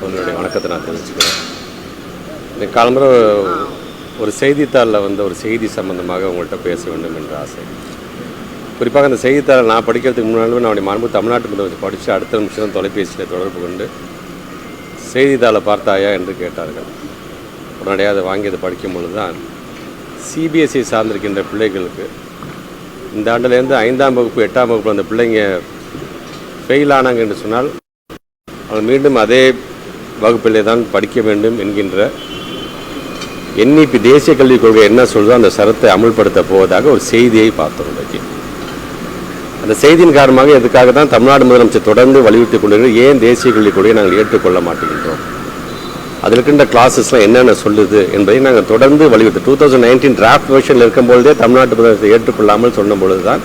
உங்களுடைய வணக்கத்தை நான் தெரிவிச்சுக்கிறேன். இந்த காலம்புற ஒரு செய்தித்தாளில் ஒரு செய்தி சம்பந்தமாக உங்கள்கிட்ட பேச வேண்டும் என்ற ஆசை. குறிப்பாக அந்த செய்தித்தாளை நான் படிக்கிறதுக்கு முன்னாடி நான் மாண்பு தமிழ்நாட்டு முதலமைச்சர் படித்து அடுத்த நிமிஷம் தொலைபேசியில் தொடர்பு கொண்டு செய்தித்தாளை பார்த்தாயா என்று கேட்டார்கள். உடனடியாக அதை வாங்கி அதை படிக்கும் பொழுது தான் சிபிஎஸ்சி சார்ந்திருக்கின்ற பிள்ளைகளுக்கு இந்த ஆண்டிலேருந்து 5ஆம் வகுப்பு 8ஆம் வகுப்பு அந்த பிள்ளைங்க ஃபெயில் ஆனாங்க என்று சொன்னால் அவங்க மீண்டும் அதே வகுப்பிலே தான் படிக்க வேண்டும் என்கின்ற என்இபி தேசிய கல்விக் கொள்கை என்ன சொல்லுதோ அந்த சரத்தை அமல்படுத்த போவதாக ஒரு செய்தியை பார்த்தோம். இன்றைக்கு அந்த செய்தியின் காரணமாக எதுக்காக தான் தமிழ்நாடு முதலமைச்சர் தொடர்ந்து வலியுறுத்தி கொண்டிருக்கிறது, ஏன் தேசிய கல்விக் கொள்கையை நாங்கள் ஏற்றுக்கொள்ள மாட்டேங்கின்றோம், அதில் இருக்கின்ற கிளாஸஸ்லாம் என்னென்ன சொல்லுது என்பதை நாங்கள் தொடர்ந்து வலியுறுத்தி 2019 டிராஃப்ட் வெர்ஷனில் இருக்கும்பொழுதே தமிழ்நாட்டு முதலமைச்சர் ஏற்றுக்கொள்ளாமல் சொன்ன பொழுது தான்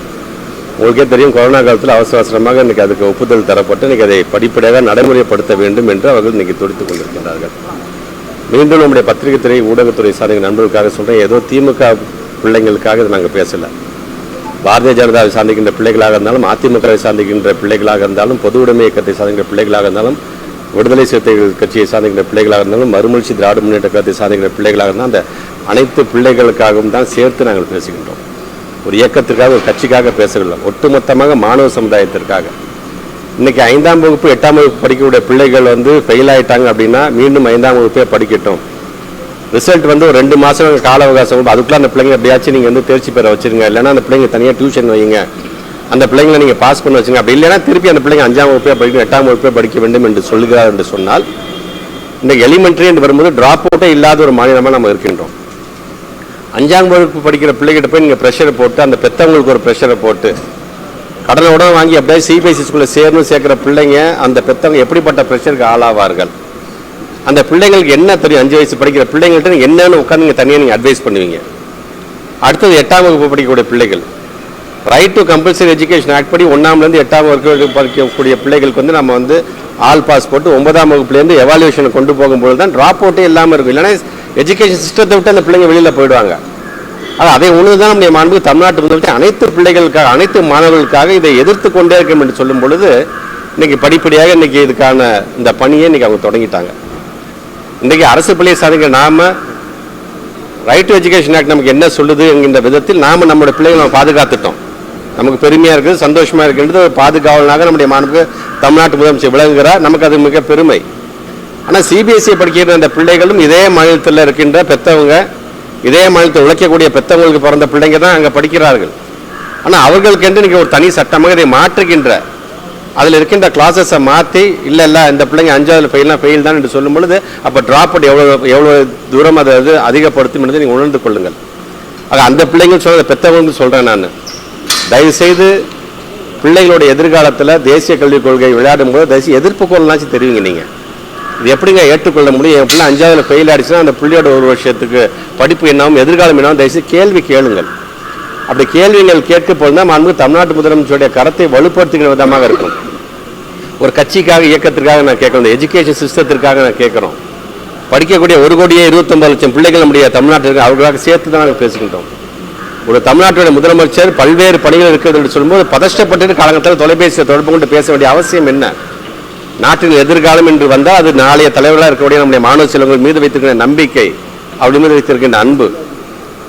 உங்களுக்கே தெரியும், கொரோனா காலத்தில் அவசரமாக இன்றைக்கி அதுக்கு ஒப்புதல் தரப்பட்டு இன்றைக்கி அதை படிப்படியாக நடைமுறைப்படுத்த வேண்டும் என்று அவர்கள் இன்றைக்கி துடித்துக் கொண்டிருக்கின்றார்கள். மீண்டும் நம்முடைய பத்திரிகை துறை ஊடகத்துறை சார்ந்த நண்பர்களுக்காக சொல்கிறேன், ஏதோ திமுக பிள்ளைங்களுக்காக இதை நாங்கள் பேசலை. பாரதிய ஜனதாவை சார்ந்திக்கின்ற பிள்ளைகளாக இருந்தாலும், அதிமுகவை சார்ந்திக்கின்ற பிள்ளைகளாக இருந்தாலும், பொது உடைமை இயக்கத்தை சார்ந்திக்கின்ற பிள்ளைகளாக இருந்தாலும், விடுதலை சிறுத்தைகள் கட்சியை சார்ந்திக்கின்ற பிள்ளைகளாக இருந்தாலும், மறுமலர்ச்சி திராவிட முன்னேற்ற கழகத்தை சார்ந்திக்கின்ற பிள்ளைகளாக இருந்தாலும், அந்த அனைத்து பிள்ளைகளுக்காகவும் தான் சேர்த்து நாங்கள் பேசுகின்றோம். ஒரு இயக்கத்திற்காக ஒரு கட்சிக்காக பேசவில்லை, ஒட்டுமொத்தமாக மாணவ சமுதாயத்திற்காக. இன்றைக்கி 5ஆம் வகுப்பு 8ஆம் வகுப்பு படிக்கக்கூடிய பிள்ளைகள் ஃபெயில் ஆகிட்டாங்க அப்படின்னா மீண்டும் 5ஆம் வகுப்பே படிக்கட்டும். ரிசல்ட் ஒரு 2 மாதம் கால அவகாசம், அதுக்குள்ளே அந்த பிள்ளைங்க எப்படியாச்சும் நீங்கள் தேர்ச்சி பெற வச்சுருங்க, இல்லைன்னா அந்த பிள்ளைங்க தனியாக டியூஷன் வைங்க, அந்த பிள்ளைங்களை நீங்கள் பாஸ் பண்ண வச்சுங்க. அப்படி இல்லைன்னா திருப்பி அந்த பிள்ளைங்க 5ஆம் வகுப்பே படிக்கணும், 8ஆம் வகுப்பே படிக்க வேண்டும் என்று சொல்கிறார் என்று சொன்னால், இன்றைக்கு எலிமெண்ட்ரி என்று வரும்போது ட்ராப் அவுட்டே இல்லாத ஒரு மாநிலமாக நம்ம இருக்கின்றோம். 5ஆம் வகுப்பு படிக்கிற பிள்ளைகிட்ட போய் நீங்கள் ப்ரெஷரை போட்டு, அந்த பெற்றவங்களுக்கு ஒரு ப்ரெஷரை போட்டு கடனை உடனே வாங்கி அப்படியே சிபிஎஸ்சி ஸ்கூலில் சேர்க்கிற பிள்ளைங்க அந்த பெற்றவங்க எப்படிப்பட்ட ப்ரெஷருக்கு ஆளாவார்கள்? அந்த பிள்ளைங்களுக்கு என்ன தெரியும்? 5 வயசு படிக்கிற பிள்ளைங்கள்ட்ட நீங்கள் என்னென்னு உட்காந்து நீங்கள் தனியாக நீங்கள் அட்வைஸ் பண்ணுவீங்க. அடுத்தது 8ஆம் வகுப்பு படிக்கக்கூடிய பிள்ளைகள், right to compulsory education act படி 1ஆம்லேருந்து 8ஆம் வகுப்பு படிக்கக்கூடிய பிள்ளைகளுக்கு நம்ம ஆல் பாஸ் போட்டு 9ஆம் வகுப்புலேருந்து எவாலுவேஷனை கொண்டு போகும்போது தான் ட்ராப் அவுட்டே இல்லாமல் இருக்கும். இல்லைன்னா எஜுகேஷன் சிஸ்டத்தை விட்டு அந்த பிள்ளைங்க வெளியில் போயிடுவாங்க. அதை ஒன்று தான் நம்முடைய மாண்பு தமிழ்நாட்டு முதலமைச்சர் அனைத்து பிள்ளைகளுக்காக, அனைத்து மாணவர்களுக்காக இதை எதிர்த்து கொண்டே இருக்கும் என்று சொல்லும் பொழுது இன்றைக்கி படிப்படியாக இன்றைக்கி இதுக்கான இந்த பணியை இன்றைக்கி அவங்க தொடங்கிட்டாங்க. இன்றைக்கி அரசு பள்ளியை சாதிக்க நாம் ரைட் டு எஜுகேஷன் ஆக்ட் நமக்கு என்ன சொல்லுது என்கின்ற விதத்தில் நாம் நம்முடைய பிள்ளைகளை நம்ம பாதுகாத்துட்டோம். நமக்கு பெருமையாக இருக்குது, சந்தோஷமாக இருக்கின்றது. ஒரு பாதுகாவலனாக நம்முடைய மாண்பு தமிழ்நாட்டு முதலமைச்சர் விளங்குகிறார், நமக்கு அது மிக பெருமை. ஆனால் சிபிஎஸ்சி படிக்கிற அந்த பிள்ளைகளும் இதே மாநிலத்தில் இருக்கின்ற பெற்றவங்க, இதே மாநிலத்தில் உழைக்கக்கூடிய பெற்றவங்களுக்கு பிறந்த பிள்ளைங்க தான் அங்கே படிக்கிறார்கள். ஆனால் அவர்களுக்கு என்று இன்றைக்கி ஒரு தனி சட்டமாக இதை மாற்றுகின்ற, அதில் இருக்கின்ற கிளாஸஸை மாற்றி இல்லை இந்த பிள்ளைங்க 5ஆவது ஃபெயில் தான் என்று சொல்லும் பொழுது அப்போ ட்ராப் அவுட் எவ்வளோ தூரம் அதை அதிகப்படுத்தும் என்று நீங்கள் உணர்ந்து கொள்ளுங்கள். ஆக அந்த பிள்ளைங்கள் சொல்கிற பெற்றவங்க சொல்கிறேன் நான், தயவுசெய்து பிள்ளைகளுடைய எதிர்காலத்தில் தேசிய கல்விக் கொள்கை விளையாடும் போது தயவுசெய்து எதிர்ப்பு குரல்னாச்சும் தெரிவிங்க. நீங்கள் இது எப்படிங்க ஏற்றுக்கொள்ள முடியும்? என் பிள்ளை 5ஆவதுல ஃபெயில் ஆகிடுச்சுன்னா அந்த பிள்ளையோட ஒரு வருஷத்துக்கு படிப்பு என்னாவும் எதிர்காலம் என்னாவும் தயவுசெய்து கேள்வி கேளுங்கள். அப்படி கேள்விகள் கேட்க போதுதான் மாண்பு தமிழ்நாட்டு முதலமைச்சருடைய கரத்தை வலுப்படுத்துகிற விதமாக இருக்கும். ஒரு கட்சிக்காக இயக்கத்திற்காக நான் கேட்குறோம், இந்த எஜுகேஷன் சிஸ்டத்திற்காக நான் கேட்குறோம். படிக்கக்கூடிய 1,29,00,000 பிள்ளைகள் நம்முடைய தமிழ்நாட்டிற்கு அவர்களாக சேர்த்து தான் நாங்கள் பேசுகின்றோம். ஒரு தமிழ்நாட்டுடைய முதலமைச்சர் பல்வேறு பணிகள் இருக்கிறது என்று சொல்லும்போது பதஷ்டப்பட்டு காலகட்டத்தில் தொலைபேசியை தொடர்பு கொண்டு பேச வேண்டிய அவசியம் என்ன? நாட்டின் எதிர்காலம் என்று வந்தால் அது நாளைய தலைவர்களாக இருக்கக்கூடிய நம்முடைய மாணவ செல்வங்கள் மீது வைத்திருக்கிற நம்பிக்கை, அப்படி மீது வைத்திருக்கின்ற அன்பு,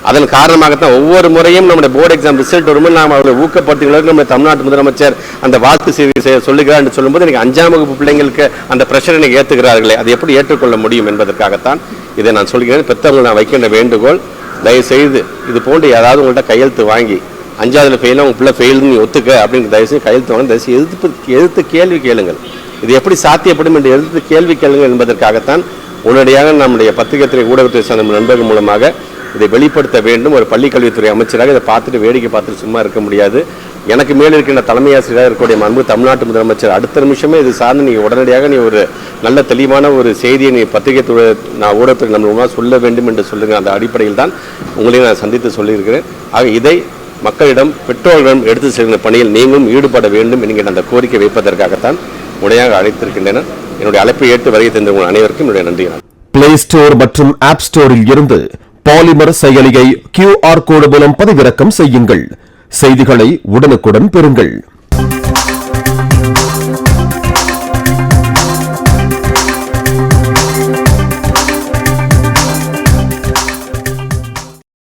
அதன் காரணமாகத்தான் ஒவ்வொரு முறையும் நம்முடைய போர்டு எக்ஸாம் ரிசல்ட் வரும்போது நாம் அவர்களை ஊக்கப்படுத்துகிறவர்கள் நம்முடைய தமிழ்நாட்டு முதலமைச்சர் அந்த வாழ்த்து செய்தி சொல்லுகிறார் என்று சொல்லும்போது எனக்கு 5ஆம் வகுப்பு பிள்ளைங்களுக்கு அந்த ப்ரெஷரை எனக்கு ஏற்றுகிறார்களே, அதை எப்படி ஏற்றுக்கொள்ள முடியும் என்பதற்காகத்தான் இதை நான் சொல்கிறேன். பெற்றவர்கள் நான் வைக்கின்ற வேண்டுகோள், தயவுசெய்து இது போன்று ஏதாவது உங்கள்கிட்ட கையெழுத்து வாங்கி 5ஆவதுல ஃபெயிலாக உங்கள் பிள்ளை ஃபெயில்னு ஒத்துக்க அப்படின்னு தயவுசெய்து கையெழுத்து வாங்க, தயவுசெய்து எதிர்த்து கேள்வி கேளுங்கள். இது எப்படி சாத்தியப்படும் என்று எதிர்த்து கேள்வி கேளுங்கள் என்பதற்காகத்தான் உடனடியாக நம்முடைய பத்திரிகை துறை ஊடகத்துறை சார்ந்த நண்பர்கள் மூலமாக இதை வெளிப்படுத்த வேண்டும். ஒரு பள்ளிக்கல்வித்துறை அமைச்சராக இதை பார்த்துட்டு வேடிக்கை பார்த்துட்டு சும்மா இருக்க முடியாது. எனக்கு மேல் இருக்கின்ற தலைமை ஆசிரியராக இருக்கக்கூடிய மாண்பு தமிழ்நாட்டு முதலமைச்சர் அடுத்த நிமிஷமே இது சார்ந்து நீங்கள் உடனடியாக ஒரு நல்ல தெளிவான ஒரு செய்தியை நீ பத்திரிகை துறை நான் ஊடகத்துறை நம்ம சொல்ல வேண்டும் என்று சொல்லுங்கள். அந்த அடிப்படையில் தான் உங்களையும் நான் சந்தித்து சொல்லியிருக்கிறேன். ஆக இதை மக்களிடம் பெற்றோர்களிடம் எடுத்து செல்கிற பணியில் நீங்களும் ஈடுபட வேண்டும் என்கிற அந்த கோரிக்கை வைப்பதற்காகத்தான் உடையாக அழைத்திருக்கின்றனர். என்னுடைய அழைப்பை ஏற்று வருகை தந்தவர்கள் அனைவருக்கும் என்னுடைய நன்றி. பிளே ஸ்டோர் மற்றும் ஆப் ஸ்டோரில் இருந்து பாலிமர் செயலியை QR கோடு மூலம் பதிவிறக்கம் செய்யுங்கள். செய்திகளை உடனுக்குடன் பெறுங்கள்.